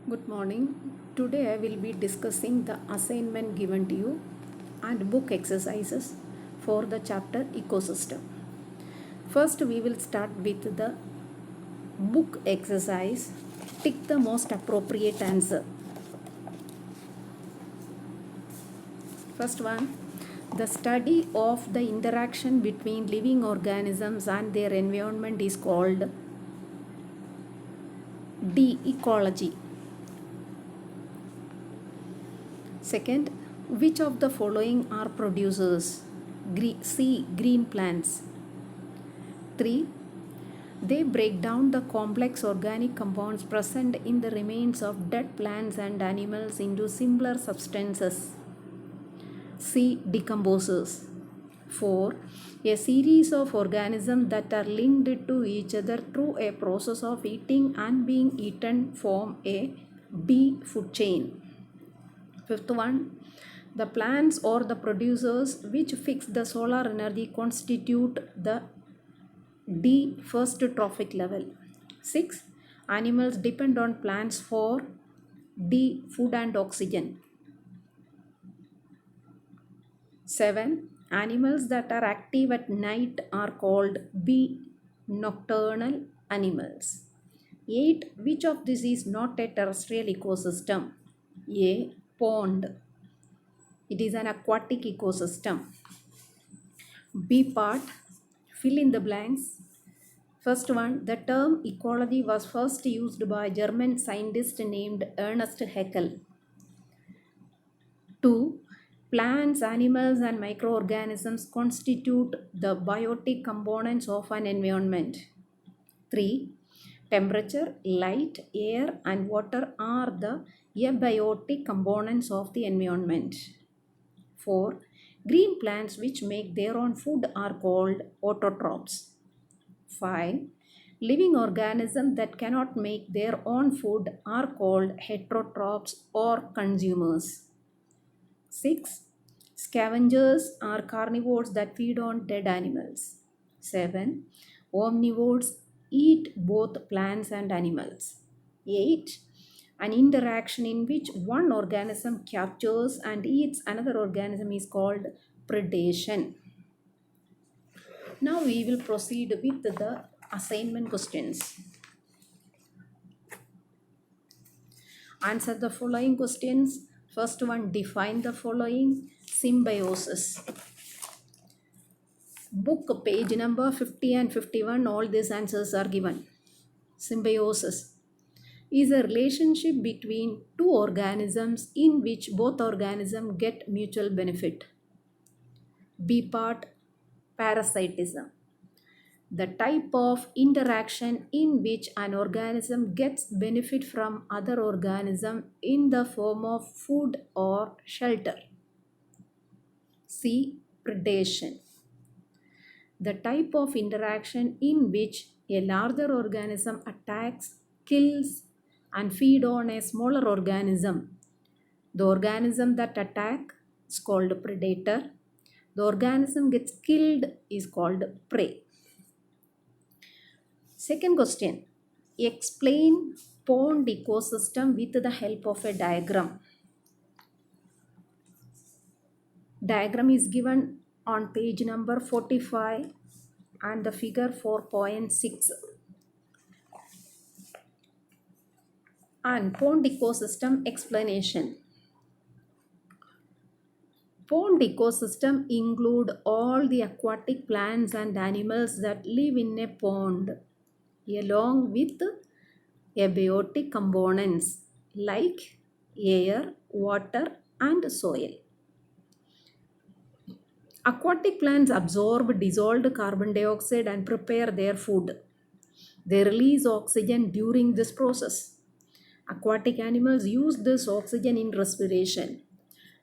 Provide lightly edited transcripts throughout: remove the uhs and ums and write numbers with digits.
Good morning. Today I will be discussing the assignment given to you and book exercises for the chapter ecosystem. First, we will start with the book exercise. Tick the most appropriate answer. First one, the study of the interaction between living organisms and their environment is called D. Ecology. Second, which of the following are producers? C. Green plants. 3. They break down the complex organic compounds present in the remains of dead plants and animals into simpler substances. C. Decomposers. 4. A series of organisms that are linked to each other through a process of eating and being eaten form a D. Food chain. Fifth one, the plants or the producers which fix the solar energy constitute the D. First trophic level. 6. Animals depend on plants for D. Food and oxygen. 7. Animals that are active at night are called B. Nocturnal animals. 8. Which of these is not a terrestrial ecosystem? A. Pond. It is an aquatic ecosystem. B part, fill in the blanks. First one, the term ecology was first used by a German scientist named Ernst Haeckel. 2. Plants, animals, and microorganisms constitute the biotic components of an environment. 3. Temperature, light, air, and water are the abiotic components of the environment. 4. Green plants which make their own food are called autotrophs. 5. Living organisms that cannot make their own food are called heterotrophs or consumers. 6. Scavengers are carnivores that feed on dead animals. 7. Omnivores eat both plants and animals. 8. An interaction in which one organism captures and eats another organism is called predation. Now we will proceed with the assignment questions. Answer the following questions. First one, define the following. Symbiosis. Book page number 50 and 51, all these answers are given. Symbiosis is a relationship between two organisms in which both organisms get mutual benefit. B part, parasitism. The type of interaction in which an organism gets benefit from other organism in the form of food or shelter. C. Predation. The type of interaction in which a larger organism attacks, kills, and feed on a smaller organism. The organism that attack is called predator. The organism gets killed is called prey. Second question. Explain pond ecosystem with the help of a diagram. Diagram is given on page number 45 and the figure 4.6. And pond ecosystem explanation. Pond ecosystem include all the aquatic plants and animals that live in a pond, along with abiotic components like air, water, and soil. Aquatic plants absorb dissolved carbon dioxide and prepare their food. They release oxygen during this process. Aquatic animals use this oxygen in respiration.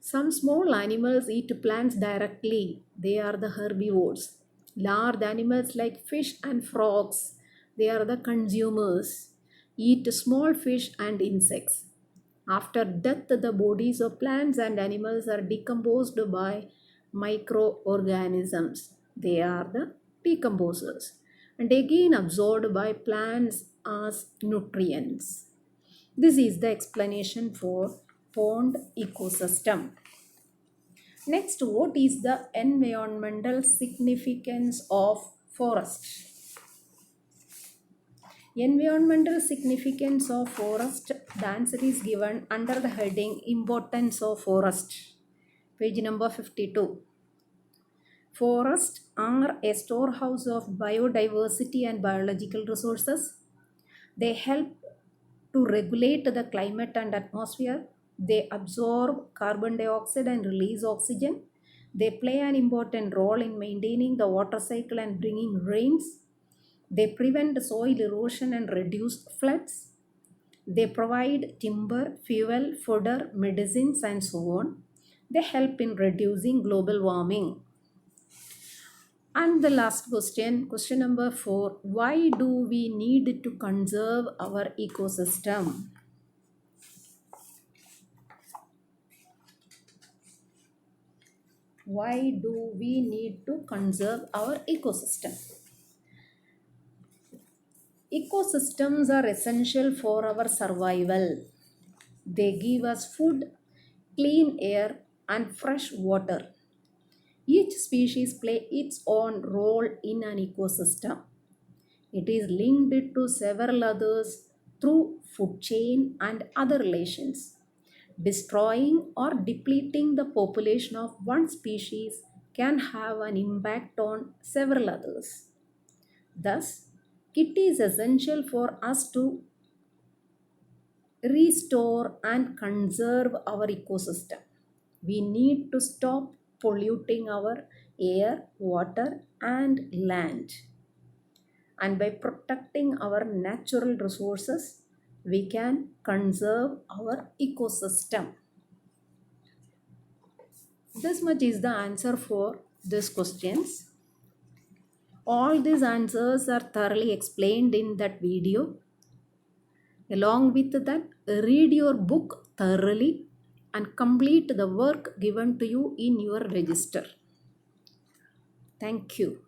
Some small animals eat plants directly. They are the herbivores. Large animals like fish and frogs, they are the consumers. Eat small fish and insects. After death, the bodies of plants and animals are decomposed by microorganisms. They are the decomposers and again absorbed by plants as nutrients. This is the explanation for pond ecosystem. Next, what is the environmental significance of forest? Environmental significance of forest, the answer is given under the heading Importance of Forest, page number 52. Forests are a storehouse of biodiversity and biological resources. They help to regulate the climate and atmosphere. They absorb carbon dioxide and release oxygen. They play an important role in maintaining the water cycle and bringing rains. They prevent soil erosion and reduce floods. They provide timber, fuel, fodder, medicines, and so on. They help in reducing global warming. And the last question, question number 4. Why do we need to conserve our ecosystem? Why do we need to conserve our ecosystem? Ecosystems are essential for our survival. They give us food, clean air, and fresh water. Each species plays its own role in an ecosystem. It is linked to several others through food chain and other relations. Destroying or depleting the population of one species can have an impact on several others. Thus, it is essential for us to restore and conserve our ecosystem. We need to stop polluting our air, water, and land. And by protecting our natural resources, we can conserve our ecosystem. This much is the answer for these questions. All these answers are thoroughly explained in that video. Along with that, read your book thoroughly and complete the work given to you in your register. Thank you.